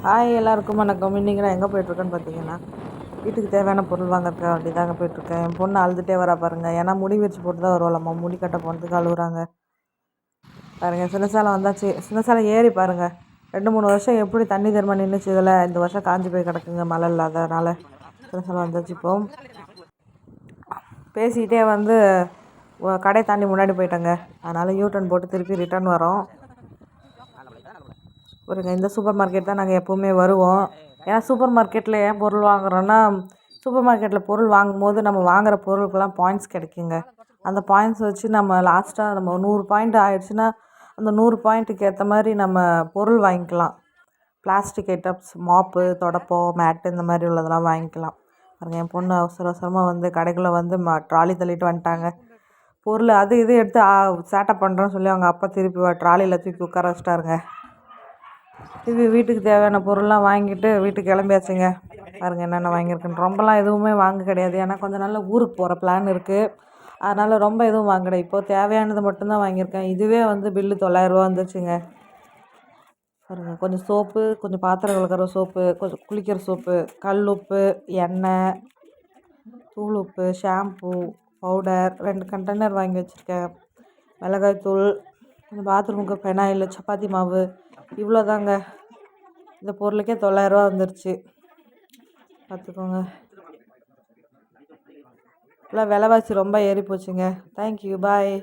Hi எல்லாருக்கும் வணக்கம். இன்றைக்கி நான் எங்கே போயிட்டுருக்கேன்னு பார்த்தீங்கன்னா, வீட்டுக்கு தேவையான பொருள் வாங்குறதுக்காக வேண்டி தாங்க போயிட்டுருக்கேன். என் பொண்ணு அழுதுகிட்டே வரா பாருங்கள். ஏன்னா முடி வச்சு போட்டு தான் வருவாளாம்மா, முடி கட்ட போகிறதுக்கு அழுகுறாங்க பாருங்கள். சின்ன சேலம் வந்தாச்சு. சின்ன சேலம் ஏறி பாருங்கள். 2-3 வருஷம் எப்படி தண்ணி தருமா நின்றுச்சு. இதில் இந்த வருஷம் காஞ்சி போய் கிடக்குங்க மழை இல்லாதனால. சின்ன சேலம் வந்தாச்சு. இப்போ பேசிக்கிட்டே வந்து கடை தாண்டி முன்னாடி போயிட்டேங்க. அதனால் யூட்டன் போட்டு திருப்பி ரிட்டர்ன் வரோம். இந்த சூப்பர் மார்க்கெட் தான் நாங்கள் எப்போவுமே வருவோம். ஏன்னா சூப்பர் மார்க்கெட்டில் ஏன் பொருள் வாங்குகிறோன்னா, சூப்பர் மார்க்கெட்டில் பொருள் வாங்கும்போது நம்ம வாங்குகிற பொருளுக்கெல்லாம் பாயிண்ட்ஸ் கிடைக்குங்க. அந்த பாயிண்ட்ஸ் வச்சு நம்ம லாஸ்ட்டாக நம்ம 100 பாயிண்ட் ஆகிடுச்சுன்னா அந்த 100 பாயிண்ட்டுக்கு ஏற்ற மாதிரி நம்ம பொருள் வாங்கிக்கலாம். பிளாஸ்டிக் ஐட்டம்ஸ், மாப்பு, தொடப்பம், மேட்டு இந்த மாதிரி உள்ளதெல்லாம் வாங்கிக்கலாம். பாருங்கள், என் பொண்ணு அவசர அவசரமாக வந்து கடைக்குள்ளே வந்து ட்ராலி தள்ளிட்டு வந்துட்டாங்க. பொருள் அது இது எடுத்து சேட்டை பண்ணுறோன்னு சொல்லி அவங்க அப்பா திருப்பி ட்ராலியில் தூக்கி உட்கார வச்சிட்டாருங்க. இது வீட்டுக்கு தேவையான பொருள்லாம் வாங்கிட்டு வீட்டுக்கு கிளம்பியாச்சுங்க. பாருங்கள் என்னென்ன வாங்கியிருக்குன்னு. ரொம்பலாம் எதுவுமே வாங்க கிடையாது. ஏன்னா கொஞ்சம் நாள் ஊருக்கு போகிற பிளான் இருக்குது. அதனால் ரொம்ப எதுவும் வாங்கலை. இப்போது தேவையானது மட்டும்தான் வாங்கியிருக்கேன். இதுவே வந்து பில்லு 900 வந்துச்சுங்க. பாருங்கள், கொஞ்சம் சோப்பு, கொஞ்சம் பாத்திரம் விளக்குற சோப்பு, கொஞ்சம் குளிக்கிற சோப்பு, கல் உப்பு, எண்ணெய், தூள் உப்பு, ஷாம்பு, பவுடர், 2 கண்டெய்னர் வாங்கி வச்சுருக்கேன். மிளகாய்த்தூள், கொஞ்சம் பாத்ரூமுக்கு பெனாயில், சப்பாத்தி மாவு, இவ்வளோ தாங்க. இந்த பொருளுக்கே 900 வந்துருச்சு. பார்த்துக்கோங்க. இல்லை, விலைவாசி ரொம்ப ஏறி போச்சுங்க. தேங்க்யூ, பாய்.